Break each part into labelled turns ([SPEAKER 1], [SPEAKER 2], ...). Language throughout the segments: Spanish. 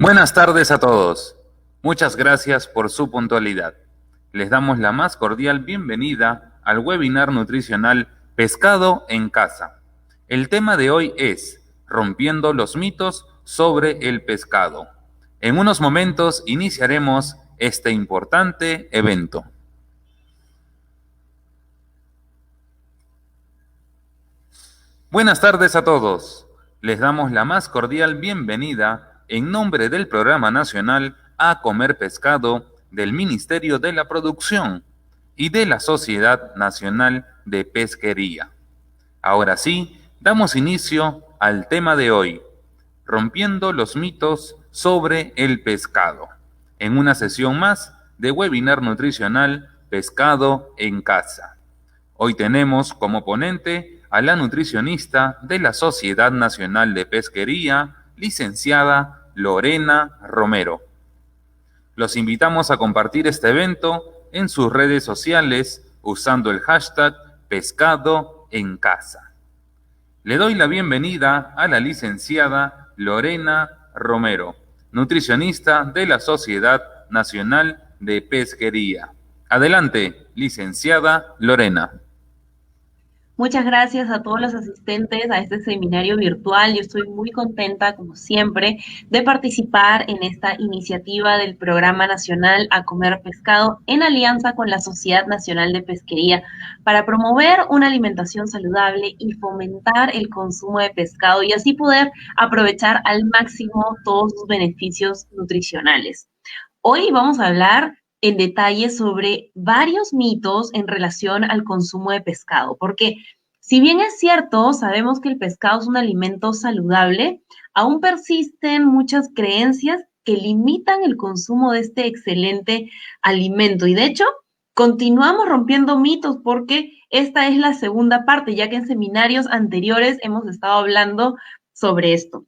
[SPEAKER 1] Buenas tardes a todos. Muchas gracias por su puntualidad. Les damos la más cordial bienvenida al webinar nutricional Pescado en Casa. El tema de hoy es Rompiendo los mitos sobre el pescado. En unos momentos iniciaremos este importante evento. Buenas tardes a todos. Les damos la más cordial bienvenida en nombre del Programa Nacional A Comer Pescado del Ministerio de la Producción y de la Sociedad Nacional de Pesquería. Ahora sí, damos inicio al tema de hoy, rompiendo los mitos sobre el pescado, en una sesión más de webinar nutricional Pescado en Casa. Hoy tenemos como ponente a la nutricionista de la Sociedad Nacional de Pesquería, licenciada Lorena Romero. Los invitamos a compartir este evento en sus redes sociales usando el hashtag Pescado en Casa. Le doy la bienvenida a la licenciada Lorena Romero, nutricionista de la Sociedad Nacional de Pesquería. Adelante, licenciada Lorena.
[SPEAKER 2] Muchas gracias a todos los asistentes a este seminario virtual. Yo estoy muy contenta, como siempre, de participar en esta iniciativa del Programa Nacional A Comer Pescado en alianza con la Sociedad Nacional de Pesquería para promover una alimentación saludable y fomentar el consumo de pescado y así poder aprovechar al máximo todos sus beneficios nutricionales. Hoy vamos a hablar en detalle sobre varios mitos en relación al consumo de pescado, porque si bien es cierto, sabemos que el pescado es un alimento saludable, aún persisten muchas creencias que limitan el consumo de este excelente alimento. Y de hecho, continuamos rompiendo mitos porque esta es la segunda parte, ya que en seminarios anteriores hemos estado hablando sobre esto.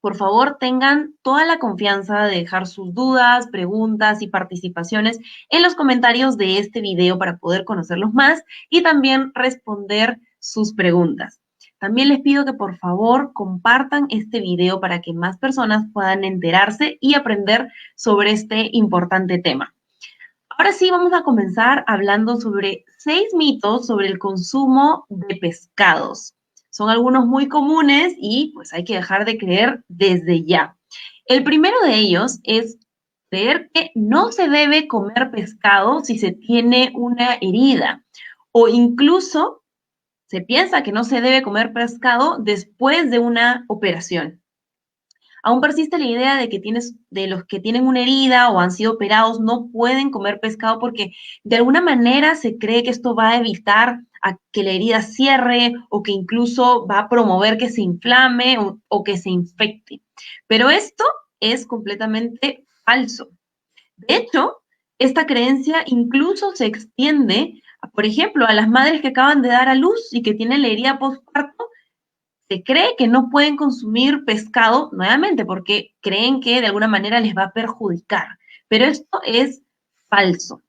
[SPEAKER 2] Por favor, tengan toda la confianza de dejar sus dudas, preguntas y participaciones en los comentarios de este video para poder conocerlos más y también responder sus preguntas. También les pido que por favor compartan este video para que más personas puedan enterarse y aprender sobre este importante tema. Ahora sí, vamos a comenzar hablando sobre 6 mitos sobre el consumo de pescados. Son algunos muy comunes y pues hay que dejar de creer desde ya. El primero de ellos es creer que no se debe comer pescado si se tiene una herida o incluso se piensa que no se debe comer pescado después de una operación. Aún persiste la idea de los que tienen una herida o han sido operados no pueden comer pescado porque de alguna manera se cree que esto va a evitar a que la herida cierre o que incluso va a promover que se inflame o que se infecte. Pero esto es completamente falso. De hecho, esta creencia incluso se extiende, por ejemplo, a las madres que acaban de dar a luz y que tienen la herida postparto. Se cree que no pueden consumir pescado nuevamente porque creen que de alguna manera les va a perjudicar, pero esto es falso.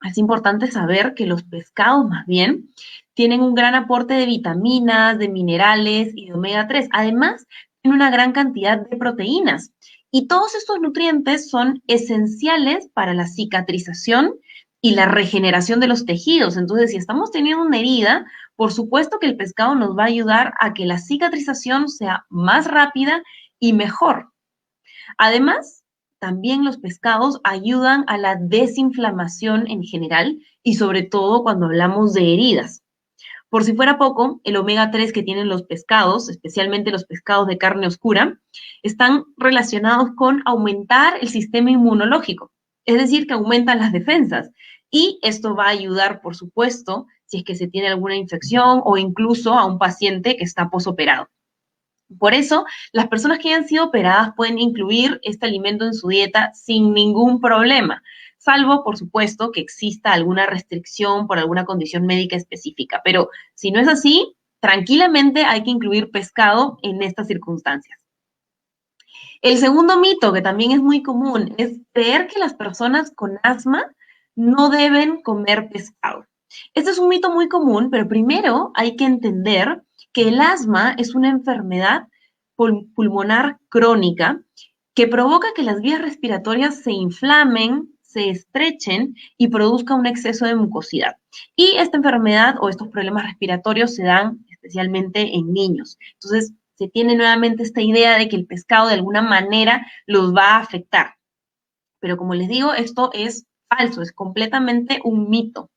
[SPEAKER 2] Es importante saber que los pescados más bien tienen un gran aporte de vitaminas, de minerales y de omega 3. Además, tienen una gran cantidad de proteínas. Y todos estos nutrientes son esenciales para la cicatrización y la regeneración de los tejidos. Entonces, si estamos teniendo una herida, por supuesto que el pescado nos va a ayudar a que la cicatrización sea más rápida y mejor. Además, también los pescados ayudan a la desinflamación en general y sobre todo cuando hablamos de heridas. Por si fuera poco, el omega 3 que tienen los pescados, especialmente los pescados de carne oscura, están relacionados con aumentar el sistema inmunológico, es decir, que aumentan las defensas. Y esto va a ayudar, por supuesto, si es que se tiene alguna infección o incluso a un paciente que está posoperado. Por eso, las personas que hayan sido operadas pueden incluir este alimento en su dieta sin ningún problema, salvo, por supuesto, que exista alguna restricción por alguna condición médica específica. Pero si no es así, tranquilamente hay que incluir pescado en estas circunstancias. El segundo mito, que también es muy común, es creer que las personas con asma no deben comer pescado. Este es un mito muy común, pero primero hay que entender que el asma es una enfermedad pulmonar crónica que provoca que las vías respiratorias se inflamen, se estrechen y produzca un exceso de mucosidad. Y esta enfermedad o estos problemas respiratorios se dan especialmente en niños. Entonces, se tiene nuevamente esta idea de que el pescado de alguna manera los va a afectar. Pero como les digo, esto es falso, es completamente un mito.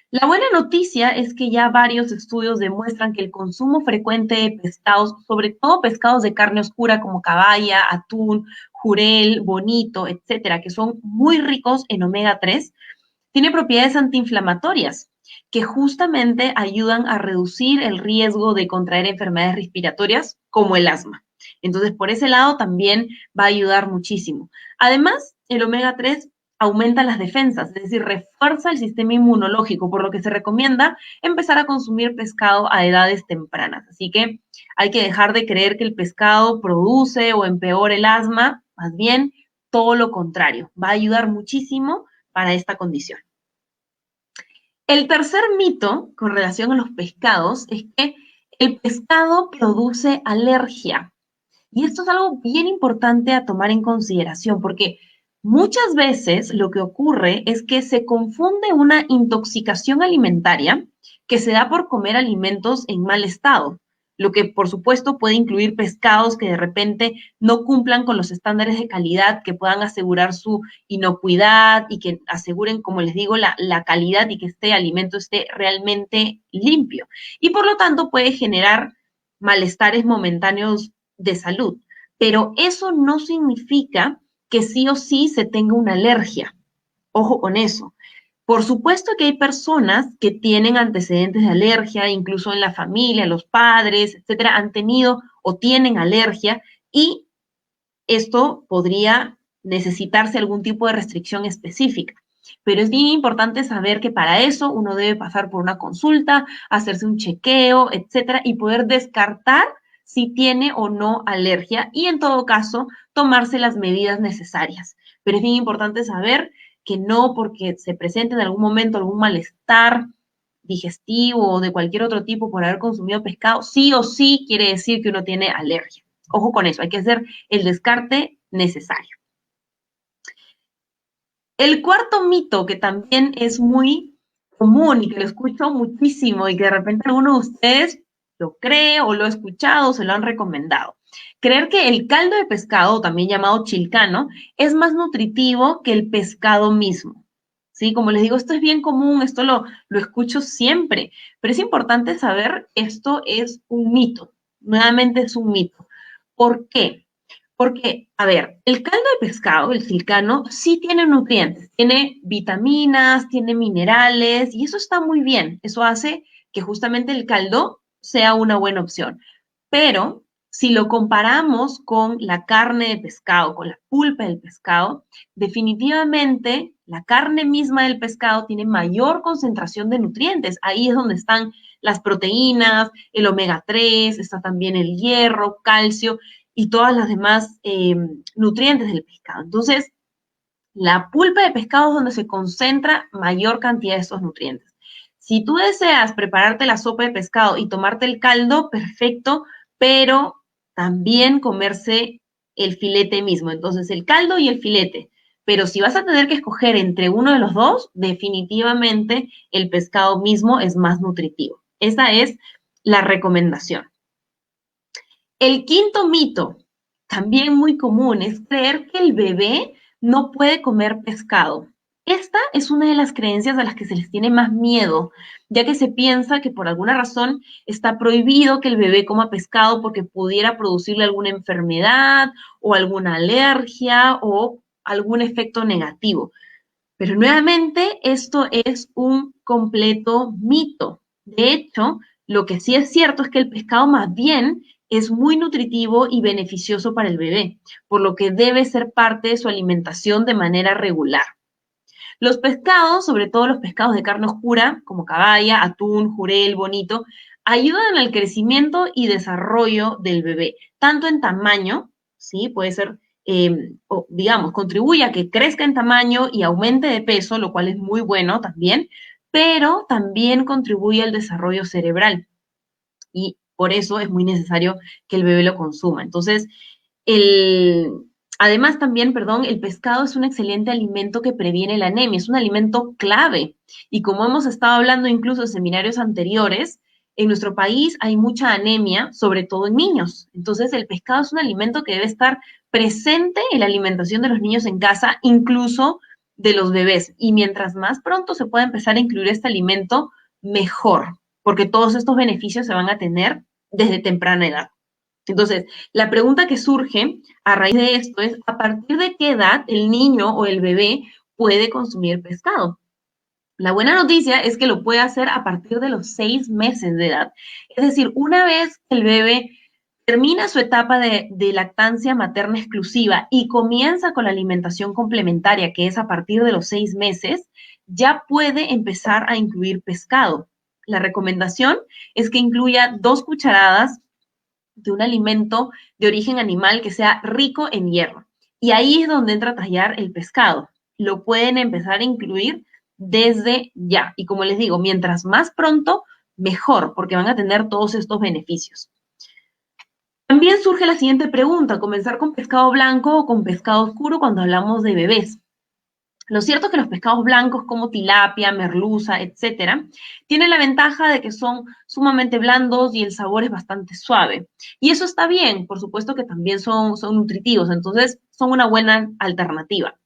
[SPEAKER 2] La buena noticia es que ya varios estudios demuestran que el consumo frecuente de pescados, sobre todo pescados de carne oscura como caballa, atún, jurel, bonito, etcétera, que son muy ricos en omega 3, tiene propiedades antiinflamatorias que justamente ayudan a reducir el riesgo de contraer enfermedades respiratorias como el asma. Entonces, por ese lado también va a ayudar muchísimo. Además, el omega 3 aumenta las defensas, es decir, refuerza el sistema inmunológico, por lo que se recomienda empezar a consumir pescado a edades tempranas. Así que hay que dejar de creer que el pescado produce o empeora el asma, más bien todo lo contrario, va a ayudar muchísimo para esta condición. El tercer mito con relación a los pescados es que el pescado produce alergia. Y esto es algo bien importante a tomar en consideración porque muchas veces lo que ocurre es que se confunde una intoxicación alimentaria que se da por comer alimentos en mal estado, lo que por supuesto puede incluir pescados que de repente no cumplan con los estándares de calidad que puedan asegurar su inocuidad y que aseguren, como les digo, la calidad y que este alimento esté realmente limpio. Y por lo tanto puede generar malestares momentáneos de salud. Pero eso no significa que sí o sí se tenga una alergia. Ojo con eso. Por supuesto que hay personas que tienen antecedentes de alergia, incluso en la familia, los padres, etcétera, han tenido o tienen alergia y esto podría necesitarse algún tipo de restricción específica. Pero es bien importante saber que para eso uno debe pasar por una consulta, hacerse un chequeo, etcétera, y poder descartar si tiene o no alergia y en todo caso tomarse las medidas necesarias. Pero es bien importante saber que no porque se presente en algún momento algún malestar digestivo o de cualquier otro tipo por haber consumido pescado, sí o sí quiere decir que uno tiene alergia. Ojo con eso, hay que hacer el descarte necesario. El cuarto mito, que también es muy común y que lo escucho muchísimo y que de repente alguno de ustedes lo cree o lo ha escuchado o se lo han recomendado. Creer que el caldo de pescado, también llamado chilcano, es más nutritivo que el pescado mismo. ¿Sí? Como les digo, esto es bien común, esto lo escucho siempre, pero es importante saber, esto es un mito, nuevamente es un mito. ¿Por qué? Porque, a ver, el caldo de pescado, el silcano, sí tiene nutrientes, tiene vitaminas, tiene minerales y eso está muy bien. Eso hace que justamente el caldo sea una buena opción. Pero si lo comparamos con la carne de pescado, con la pulpa del pescado, definitivamente la carne misma del pescado tiene mayor concentración de nutrientes. Ahí es donde están las proteínas, el omega 3, está también el hierro, calcio y todas las demás nutrientes del pescado. Entonces, la pulpa de pescado es donde se concentra mayor cantidad de estos nutrientes. Si tú deseas prepararte la sopa de pescado y tomarte el caldo, perfecto, pero también comerse el filete mismo. Entonces, el caldo y el filete. Pero si vas a tener que escoger entre uno de los dos, definitivamente el pescado mismo es más nutritivo. Esa es la recomendación. El quinto mito, también muy común, es creer que el bebé no puede comer pescado. Esta es una de las creencias a las que se les tiene más miedo, ya que se piensa que por alguna razón está prohibido que el bebé coma pescado porque pudiera producirle alguna enfermedad o alguna alergia o algún efecto negativo. Pero nuevamente, esto es un completo mito. De hecho, lo que sí es cierto es que el pescado más bien es muy nutritivo y beneficioso para el bebé, por lo que debe ser parte de su alimentación de manera regular. Los pescados, sobre todo los pescados de carne oscura, como caballa, atún, jurel, bonito, ayudan al crecimiento y desarrollo del bebé, tanto en tamaño, ¿sí? Puede ser, o, digamos, contribuye a que crezca en tamaño y aumente de peso, lo cual es muy bueno también, pero también contribuye al desarrollo cerebral y por eso es muy necesario que el bebé lo consuma. Entonces, el, Además, también, perdón, el pescado es un excelente alimento que previene la anemia, es un alimento clave. Y como hemos estado hablando incluso en seminarios anteriores, en nuestro país hay mucha anemia, sobre todo en niños. Entonces, el pescado es un alimento que debe estar presente en la alimentación de los niños en casa, incluso de los bebés. Y mientras más pronto se pueda empezar a incluir este alimento, mejor, porque todos estos beneficios se van a tener desde temprana edad. Entonces, la pregunta que surge a raíz de esto es, ¿a partir de qué edad el niño o el bebé puede consumir pescado? La buena noticia es que lo puede hacer a partir de los 6 meses de edad. Es decir, una vez que el bebé termina su etapa de lactancia materna exclusiva y comienza con la alimentación complementaria, que es a partir de los 6 meses, ya puede empezar a incluir pescado. La recomendación es que incluya 2 cucharadas de un alimento de origen animal que sea rico en hierro. Y ahí es donde entra a tallar el pescado. Lo pueden empezar a incluir desde ya. Y como les digo, mientras más pronto, mejor, porque van a tener todos estos beneficios. También surge la siguiente pregunta, ¿comenzar con pescado blanco o con pescado oscuro cuando hablamos de bebés? Lo cierto es que los pescados blancos como tilapia, merluza, etcétera, tienen la ventaja de que son sumamente blandos y el sabor es bastante suave. Y eso está bien, por supuesto que también son nutritivos, entonces son una buena alternativa.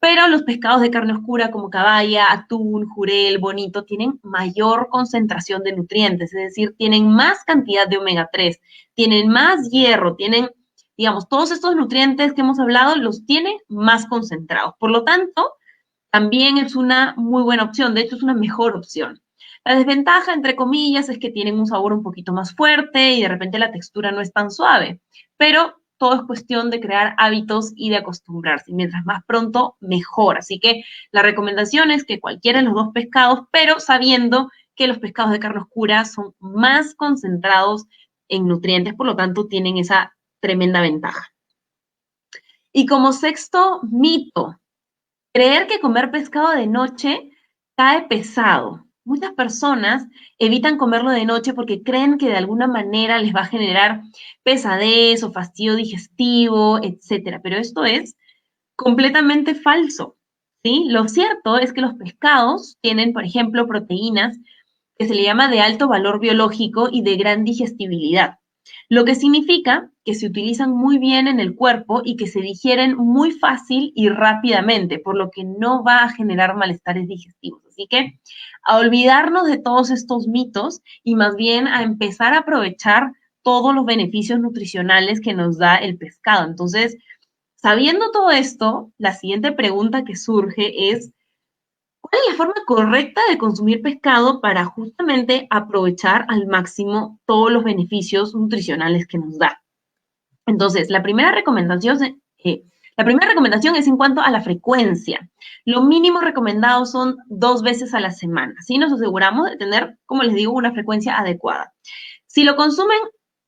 [SPEAKER 2] Pero los pescados de carne oscura como caballa, atún, jurel, bonito, tienen mayor concentración de nutrientes, es decir, tienen más cantidad de omega 3, tienen más hierro, tienen, digamos, todos estos nutrientes que hemos hablado los tienen más concentrados. Por lo tanto, también es una muy buena opción, de hecho es una mejor opción. La desventaja, entre comillas, es que tienen un sabor un poquito más fuerte y de repente la textura no es tan suave, pero todo es cuestión de crear hábitos y de acostumbrarse. Mientras más pronto, mejor. Así que la recomendación es que cualquiera de los dos pescados, pero sabiendo que los pescados de carne oscura son más concentrados en nutrientes, por lo tanto tienen esa tremenda ventaja. Y como sexto mito, creer que comer pescado de noche cae pesado. Muchas personas evitan comerlo de noche porque creen que de alguna manera les va a generar pesadez o fastidio digestivo, etcétera. Pero esto es completamente falso, ¿sí? Lo cierto es que los pescados tienen, por ejemplo, proteínas que se le llama de alto valor biológico y de gran digestibilidad, lo que significa que se utilizan muy bien en el cuerpo y que se digieren muy fácil y rápidamente, por lo que no va a generar malestares digestivos. Así que a olvidarnos de todos estos mitos y más bien a empezar a aprovechar todos los beneficios nutricionales que nos da el pescado. Entonces, sabiendo todo esto, la siguiente pregunta que surge es, ¿cuál es la forma correcta de consumir pescado para justamente aprovechar al máximo todos los beneficios nutricionales que nos da? Entonces, la primera recomendación es en cuanto a la frecuencia. Lo mínimo recomendado son 2 veces a la semana. Así nos aseguramos de tener, como les digo, una frecuencia adecuada. Si lo consumen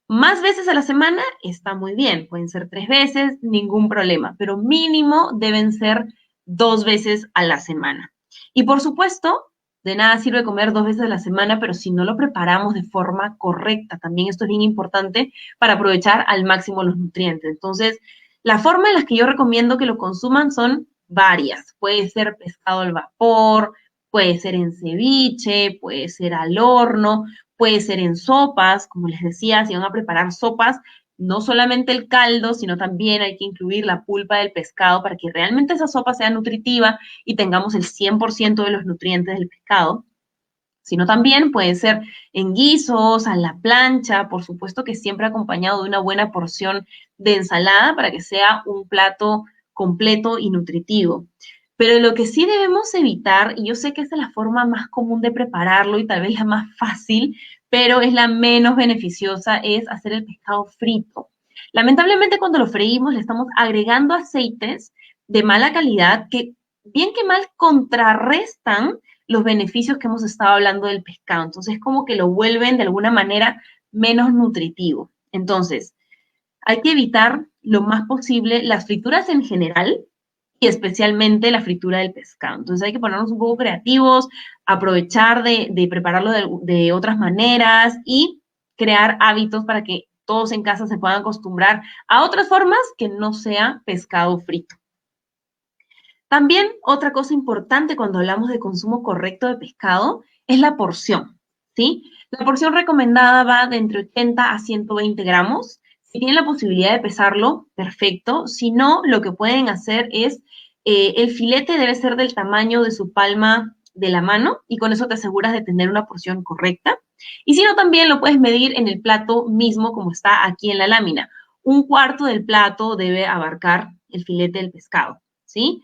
[SPEAKER 2] más veces a la semana, está muy bien. Pueden ser 3 veces, ningún problema, pero mínimo deben ser 2 veces a la semana. Y por supuesto, de nada sirve comer 2 veces a la semana, pero si no lo preparamos de forma correcta, también esto es bien importante para aprovechar al máximo los nutrientes. Entonces, la forma en la que yo recomiendo que lo consuman son varias. Puede ser pescado al vapor, puede ser en ceviche, puede ser al horno, puede ser en sopas, como les decía, si van a preparar sopas, no solamente el caldo, sino también hay que incluir la pulpa del pescado para que realmente esa sopa sea nutritiva y tengamos el 100% de los nutrientes del pescado, sino también puede ser en guisos, a la plancha, por supuesto que siempre acompañado de una buena porción de ensalada para que sea un plato completo y nutritivo. Pero lo que sí debemos evitar, y yo sé que esa es la forma más común de prepararlo y tal vez la más fácil, pero es la menos beneficiosa, es hacer el pescado frito. Lamentablemente cuando lo freímos le estamos agregando aceites de mala calidad que bien que mal contrarrestan los beneficios que hemos estado hablando del pescado. Entonces, como que lo vuelven de alguna manera menos nutritivo. Entonces, hay que evitar lo más posible las frituras en general y especialmente la fritura del pescado. Entonces, hay que ponernos un poco creativos, aprovechar de prepararlo de otras maneras y crear hábitos para que todos en casa se puedan acostumbrar a otras formas que no sea pescado frito. También otra cosa importante cuando hablamos de consumo correcto de pescado es la porción, ¿sí? La porción recomendada va de entre 80 a 120 gramos. Si tienen la posibilidad de pesarlo, perfecto. Si no, lo que pueden hacer es, el filete debe ser del tamaño de su palma de la mano y con eso te aseguras de tener una porción correcta. Y si no, también lo puedes medir en el plato mismo como está aquí en la lámina. Un cuarto del plato debe abarcar el filete del pescado, ¿sí?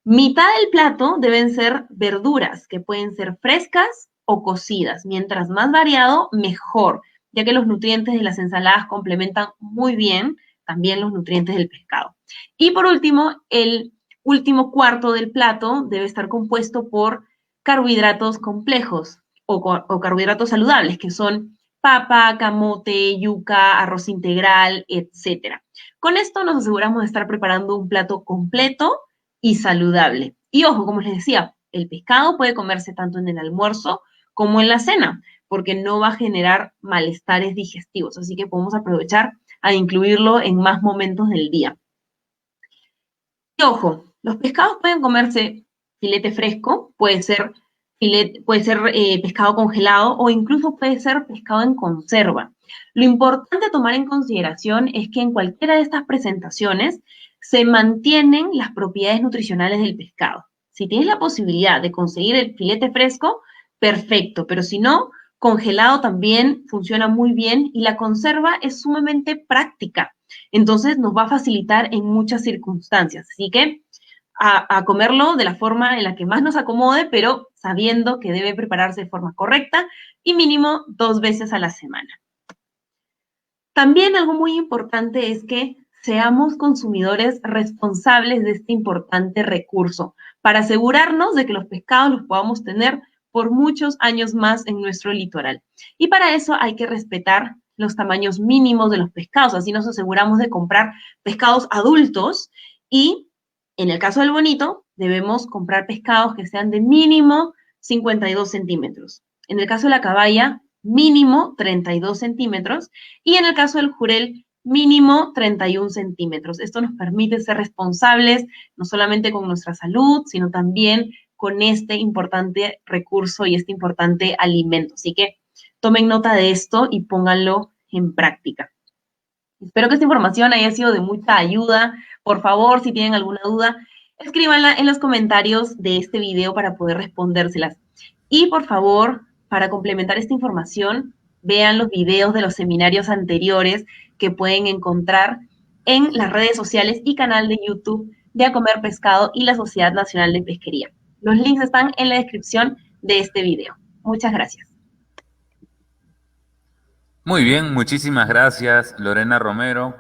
[SPEAKER 2] Mitad del plato deben ser verduras, que pueden ser frescas o cocidas. Mientras más variado, mejor, ya que los nutrientes de las ensaladas complementan muy bien también los nutrientes del pescado. Y por último, el último cuarto del plato debe estar compuesto por carbohidratos complejos o carbohidratos saludables, que son papa, camote, yuca, arroz integral, etcétera. Con esto nos aseguramos de estar preparando un plato completo y saludable. Y ojo, como les decía, el pescado puede comerse tanto en el almuerzo como en la cena, porque no va a generar malestares digestivos, así que podemos aprovechar a incluirlo en más momentos del día. Y ojo, los pescados pueden comerse filete fresco, puede ser pescado congelado o incluso puede ser pescado en conserva. Lo importante a tomar en consideración es que en cualquiera de estas presentaciones se mantienen las propiedades nutricionales del pescado. Si tienes la posibilidad de conseguir el filete fresco, perfecto, pero si no, congelado también funciona muy bien y la conserva es sumamente práctica. Entonces nos va a facilitar en muchas circunstancias. Así que a comerlo de la forma en la que más nos acomode, pero sabiendo que debe prepararse de forma correcta y mínimo 2 veces a la semana. También algo muy importante es que seamos consumidores responsables de este importante recurso para asegurarnos de que los pescados los podamos tener por muchos años más en nuestro litoral. Y para eso hay que respetar los tamaños mínimos de los pescados, así nos aseguramos de comprar pescados adultos y en el caso del bonito debemos comprar pescados que sean de mínimo 52 centímetros. En el caso de la caballa, mínimo 32 centímetros y en el caso del jurel, mínimo 31 centímetros. Esto nos permite ser responsables no solamente con nuestra salud, sino también con este importante recurso y este importante alimento. Así que tomen nota de esto y pónganlo en práctica. Espero que esta información haya sido de mucha ayuda. Por favor, si tienen alguna duda, escríbanla en los comentarios de este video para poder respondérselas. Y por favor, para complementar esta información, vean los videos de los seminarios anteriores que pueden encontrar en las redes sociales y canal de YouTube de A Comer Pescado y la Sociedad Nacional de Pesquería. Los links están en la descripción de este video. Muchas gracias.
[SPEAKER 1] Muy bien, muchísimas gracias Lorena Romero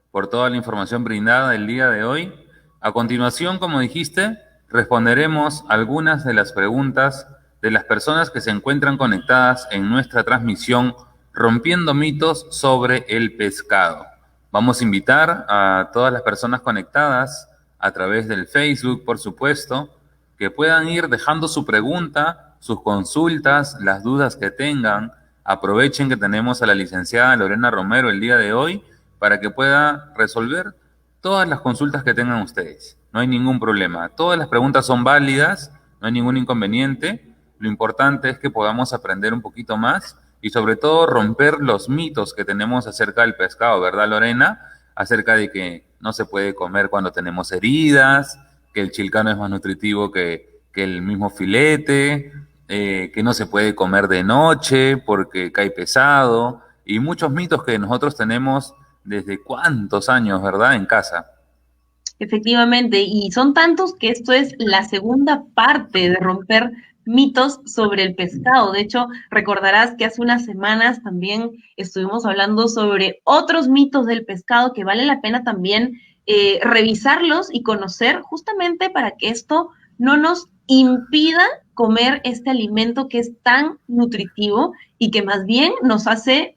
[SPEAKER 1] por toda la información brindada el día de hoy. A continuación, como dijiste, responderemos algunas de las preguntas de las personas que se encuentran conectadas en nuestra transmisión Rompiendo mitos sobre el pescado. Vamos a invitar a todas las personas conectadas a través del Facebook, por supuesto, que puedan ir dejando su pregunta, sus consultas, las dudas que tengan. Aprovechen que tenemos a la licenciada Lorena Romero el día de hoy para que pueda resolver todas las consultas que tengan ustedes. No hay ningún problema. Todas las preguntas son válidas, no hay ningún inconveniente. Lo importante es que podamos aprender un poquito más y sobre todo romper los mitos que tenemos acerca del pescado, ¿verdad, Lorena? Acerca de que no se puede comer cuando tenemos heridas, que el chilcano es más nutritivo que el mismo filete, que no se puede comer de noche porque cae pesado, y muchos mitos que nosotros tenemos desde cuántos años, ¿verdad?, en casa.
[SPEAKER 2] Efectivamente, y son tantos que esto es la segunda parte de romper mitos sobre el pescado. De hecho, recordarás que hace unas semanas también estuvimos hablando sobre otros mitos del pescado que vale la pena también revisarlos y conocer justamente para que esto no nos impida comer este alimento que es tan nutritivo y que más bien nos hace,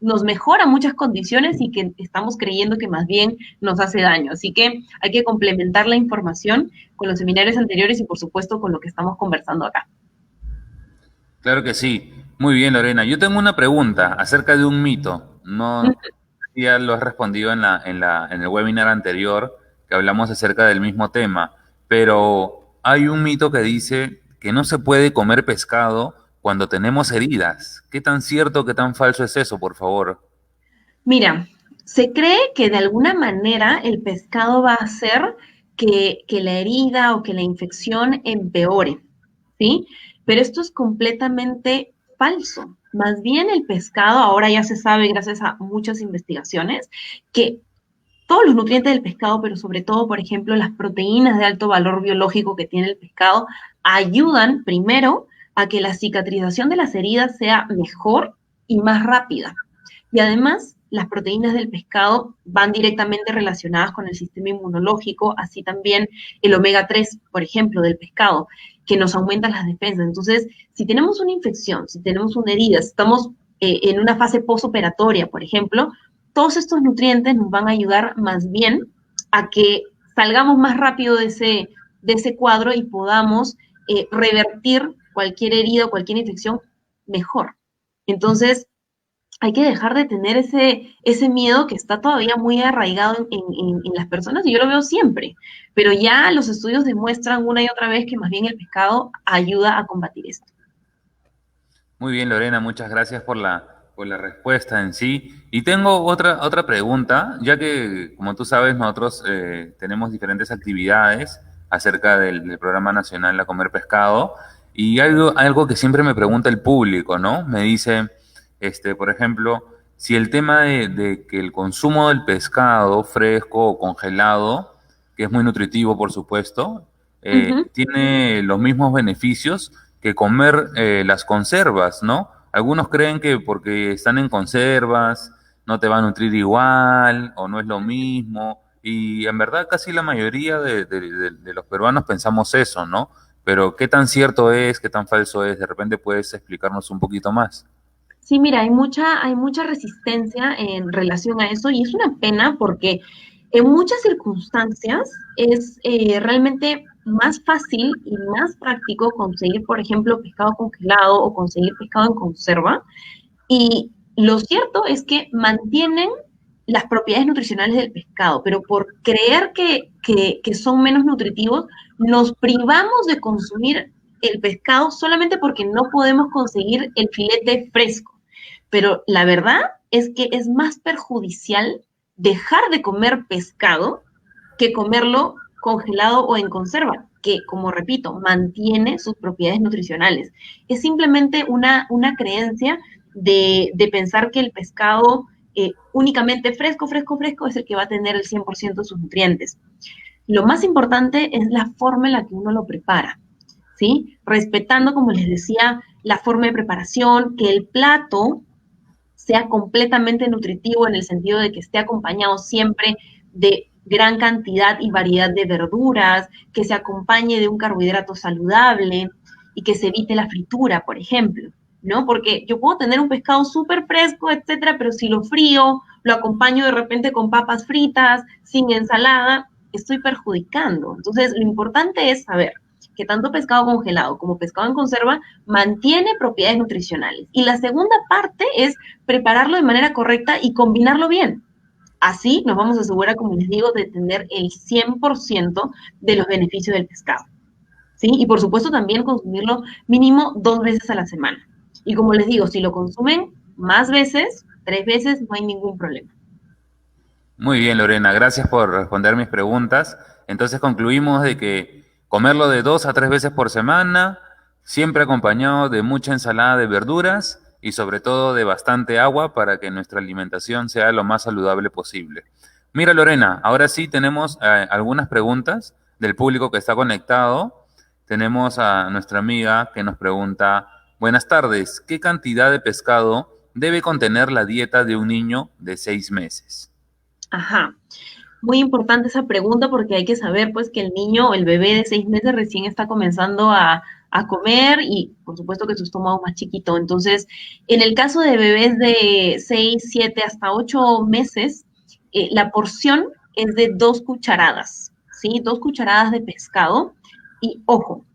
[SPEAKER 2] nos mejora muchas condiciones y que estamos creyendo que más bien nos hace daño. Así que hay que complementar la información con los seminarios anteriores y por supuesto con lo que estamos conversando acá.
[SPEAKER 1] Claro que sí. Muy bien, Lorena. Yo tengo una pregunta acerca de un mito. no, ya lo has respondido en el webinar anterior, que hablamos acerca del mismo tema, pero hay un mito que dice que no se puede comer pescado cuando tenemos heridas. ¿Qué tan cierto, qué tan falso es eso, por favor?
[SPEAKER 2] Mira, se cree que de alguna manera el pescado va a hacer que la herida o que la infección empeore, ¿sí? Pero esto es completamente falso. Más bien el pescado, ahora ya se sabe gracias a muchas investigaciones, que todos los nutrientes del pescado, pero sobre todo, por ejemplo, las proteínas de alto valor biológico que tiene el pescado, ayudan primero a que la cicatrización de las heridas sea mejor y más rápida. Y además, las proteínas del pescado van directamente relacionadas con el sistema inmunológico, así también el omega 3, por ejemplo, del pescado, que nos aumenta las defensas. Entonces, si tenemos una infección, si tenemos una herida, si estamos en una fase postoperatoria, por ejemplo, todos estos nutrientes nos van a ayudar más bien a que salgamos más rápido de ese cuadro y podamos revertir cualquier herida o cualquier infección mejor. Entonces, hay que dejar de tener ese miedo que está todavía muy arraigado en las personas y yo lo veo siempre, pero ya los estudios demuestran una y otra vez que más bien el pescado ayuda a combatir esto.
[SPEAKER 1] Muy bien, Lorena, muchas gracias por la respuesta en sí. Y tengo otra pregunta, ya que, como tú sabes, nosotros tenemos diferentes actividades acerca del Programa Nacional a Comer Pescado, y algo que siempre me pregunta el público, ¿no? Me dice, por ejemplo, si el tema de que el consumo del pescado fresco o congelado, que es muy nutritivo, por supuesto,
[SPEAKER 2] Uh -huh.
[SPEAKER 1] tiene los mismos beneficios que comer las conservas, ¿no? Algunos creen que porque están en conservas no te va a nutrir igual o no es lo mismo. Y en verdad casi la mayoría de los peruanos pensamos eso, ¿no? Pero ¿qué tan cierto es, qué tan falso es? De repente puedes explicarnos un poquito más.
[SPEAKER 2] Sí, mira, hay mucha resistencia en relación a eso y es una pena porque en muchas circunstancias es realmente más fácil y más práctico conseguir, por ejemplo, pescado congelado o conseguir pescado en conserva. Y lo cierto es que mantienen las propiedades nutricionales del pescado, pero por creer que son menos nutritivos, nos privamos de consumir el pescado solamente porque no podemos conseguir el filete fresco. Pero la verdad es que es más perjudicial dejar de comer pescado que comerlo congelado o en conserva, que, como repito, mantiene sus propiedades nutricionales. Es simplemente una creencia de pensar que el pescado únicamente fresco, fresco, fresco es el que va a tener el 100% de sus nutrientes. Lo más importante es la forma en la que uno lo prepara, ¿sí? Respetando, como les decía, la forma de preparación, que el plato sea completamente nutritivo en el sentido de que esté acompañado siempre de gran cantidad y variedad de verduras, que se acompañe de un carbohidrato saludable y que se evite la fritura, por ejemplo, ¿no? Porque yo puedo tener un pescado súper fresco, etcétera, pero si lo frío, lo acompaño de repente con papas fritas, sin ensalada, estoy perjudicando. Entonces, lo importante es saber que tanto pescado congelado como pescado en conserva mantiene propiedades nutricionales. Y la segunda parte es prepararlo de manera correcta y combinarlo bien. Así nos vamos a asegurar, como les digo, de tener el 100% de los beneficios del pescado, ¿sí? Y por supuesto también consumirlo mínimo 2 veces a la semana. Y como les digo, si lo consumen más veces, 3 veces, no hay ningún problema.
[SPEAKER 1] Muy bien, Lorena, gracias por responder mis preguntas. Entonces concluimos de que comerlo de 2 a 3 veces por semana, siempre acompañado de mucha ensalada de verduras y sobre todo de bastante agua para que nuestra alimentación sea lo más saludable posible. Mira, Lorena, ahora sí tenemos algunas preguntas del público que está conectado. Tenemos a nuestra amiga que nos pregunta, buenas tardes, ¿qué cantidad de pescado debe contener la dieta de un niño de 6 meses?
[SPEAKER 2] Ajá. Muy importante esa pregunta porque hay que saber pues que el niño o el bebé de 6 meses recién está comenzando a comer y por supuesto que su estómago es más chiquito. Entonces, en el caso de bebés de 6, 7 hasta 8 meses, la porción es de 2 cucharadas, ¿sí? 2 cucharadas de pescado. Y ojo,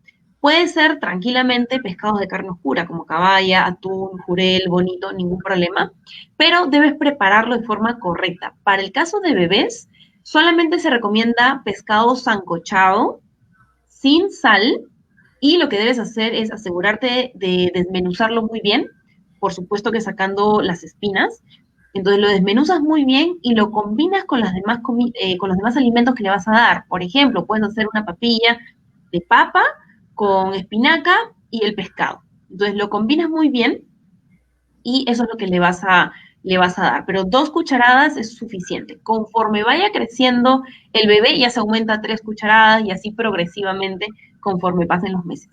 [SPEAKER 2] Puede ser tranquilamente pescados de carne oscura, como caballa, atún, jurel, bonito, ningún problema, pero debes prepararlo de forma correcta. Para el caso de bebés, solamente se recomienda pescado sancochado, sin sal, y lo que debes hacer es asegurarte de desmenuzarlo muy bien, por supuesto que sacando las espinas. Entonces lo desmenuzas muy bien y lo combinas con, con los demás alimentos que le vas a dar. Por ejemplo, puedes hacer una papilla de papa con espinaca y el pescado. Entonces lo combinas muy bien y eso es lo que le vas a dar. Pero 2 cucharadas es suficiente. Conforme vaya creciendo el bebé, ya se aumenta a 3 cucharadas y así progresivamente conforme pasen los meses.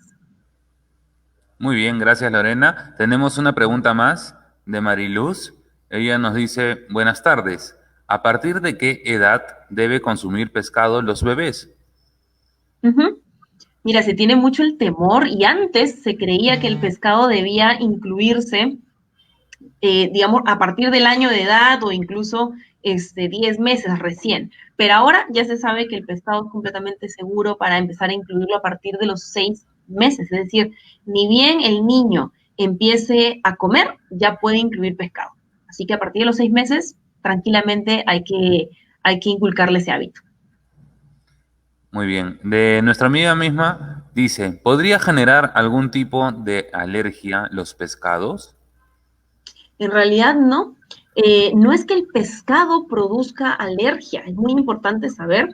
[SPEAKER 1] Muy bien, gracias Lorena. Tenemos una pregunta más de Mariluz. Ella nos dice, buenas tardes. ¿A partir de qué edad debe consumir pescado los bebés?
[SPEAKER 2] Ujú. Mira, se tiene mucho el temor y antes se creía que el pescado debía incluirse, digamos, a partir del año de edad o incluso 10 meses recién. Pero ahora ya se sabe que el pescado es completamente seguro para empezar a incluirlo a partir de los 6 meses. Es decir, ni bien el niño empiece a comer, ya puede incluir pescado. Así que a partir de los 6 meses, tranquilamente hay que inculcarle ese hábito.
[SPEAKER 1] Muy bien. De nuestra amiga misma dice, ¿podría generar algún tipo de alergia los pescados?
[SPEAKER 2] En realidad no. No es que el pescado produzca alergia. Es muy importante saber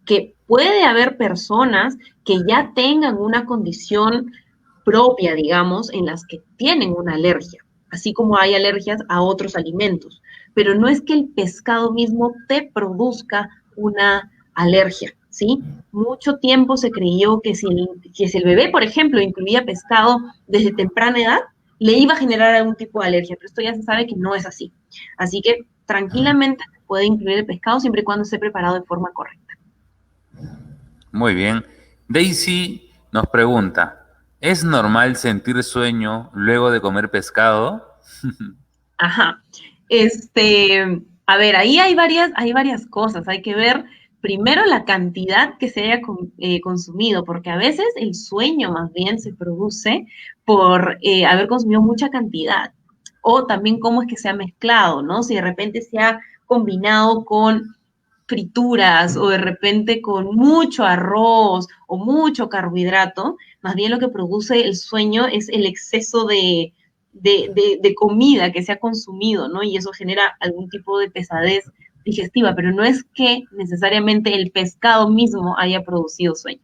[SPEAKER 2] que puede haber personas que ya tengan una condición propia, digamos, en las que tienen una alergia, así como hay alergias a otros alimentos. Pero no es que el pescado mismo te produzca una alergia, ¿sí? Mucho tiempo se creyó que si el bebé, por ejemplo, incluía pescado desde temprana edad, le iba a generar algún tipo de alergia, pero esto ya se sabe que no es así. Así que tranquilamente se puede incluir el pescado siempre y cuando esté preparado de forma correcta.
[SPEAKER 1] Muy bien. Daisy nos pregunta, ¿es normal sentir sueño luego de comer pescado?
[SPEAKER 2] Ajá. A ver, ahí hay varias cosas. Hay que ver primero la cantidad que se haya consumido, porque a veces el sueño más bien se produce por haber consumido mucha cantidad. O también cómo es que se ha mezclado, ¿no? Si de repente se ha combinado con frituras o de repente con mucho arroz o mucho carbohidrato, más bien lo que produce el sueño es el exceso de comida que se ha consumido, ¿no? Y eso genera algún tipo de pesadez digestiva, pero no es que necesariamente el pescado mismo haya producido sueño.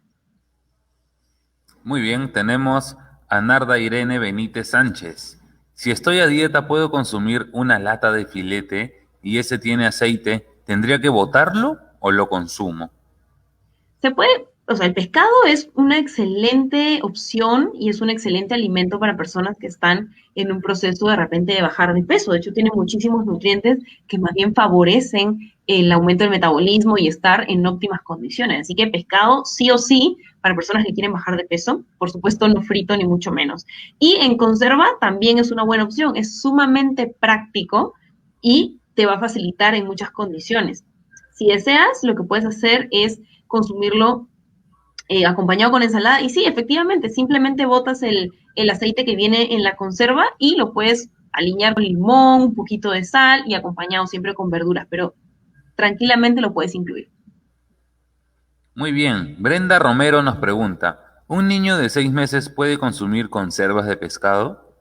[SPEAKER 1] Muy bien, tenemos a Narda Irene Benítez Sánchez. Si estoy a dieta, ¿puedo consumir una lata de filete y ese tiene aceite? ¿Tendría que botarlo o lo consumo?
[SPEAKER 2] Se puede, o sea, el pescado es una excelente opción y es un excelente alimento para personas que están en un proceso de repente de bajar de peso. De hecho, tiene muchísimos nutrientes que más bien favorecen el aumento del metabolismo y estar en óptimas condiciones. Así que pescado sí o sí para personas que quieren bajar de peso, por supuesto no frito ni mucho menos. Y en conserva también es una buena opción, es sumamente práctico y te va a facilitar en muchas condiciones. Si deseas, lo que puedes hacer es consumirlo acompañado con ensalada. Y sí, efectivamente, simplemente botas el aceite que viene en la conserva y lo puedes alinear con limón, un poquito de sal y acompañado siempre con verduras, pero tranquilamente lo puedes incluir.
[SPEAKER 1] Muy bien, Brenda Romero nos pregunta, ¿un niño de 6 meses puede consumir conservas de pescado?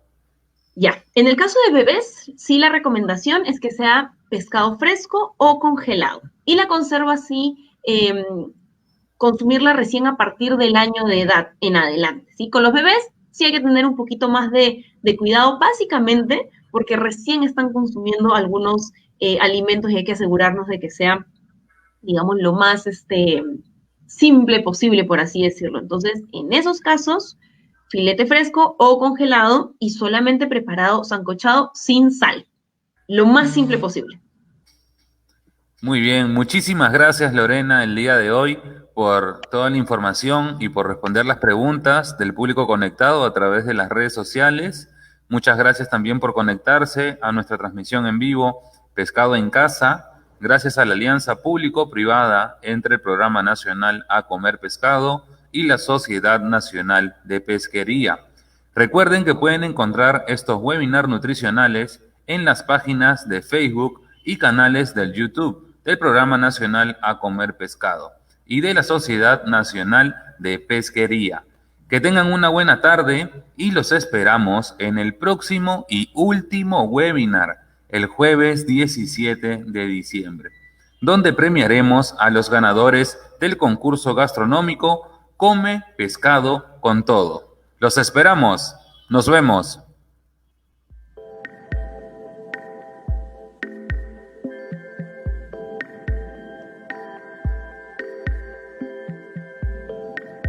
[SPEAKER 2] Ya, en el caso de bebés, sí la recomendación es que sea pescado fresco o congelado. Y la conserva sí, consumirla recién a partir del año de edad en adelante. ¿Sí? Con los bebés sí hay que tener un poquito más de cuidado, básicamente porque recién están consumiendo algunos alimentos y hay que asegurarnos de que sea, digamos, lo más simple posible, por así decirlo. Entonces, en esos casos, filete fresco o congelado y solamente preparado, sancochado, sin sal. Lo más simple posible.
[SPEAKER 1] Muy bien, muchísimas gracias Lorena el día de hoy por toda la información y por responder las preguntas del público conectado a través de las redes sociales. Muchas gracias también por conectarse a nuestra transmisión en vivo Pescado en Casa, gracias a la alianza público-privada entre el Programa Nacional A Comer Pescado y la Sociedad Nacional de Pesquería. Recuerden que pueden encontrar estos webinars nutricionales en las páginas de Facebook y canales del YouTube del Programa Nacional A Comer Pescado y de la Sociedad Nacional de Pesquería. Que tengan una buena tarde y los esperamos en el próximo y último webinar, el jueves 17 de diciembre, donde premiaremos a los ganadores del concurso gastronómico Come Pescado con Todo. Los esperamos. Nos vemos.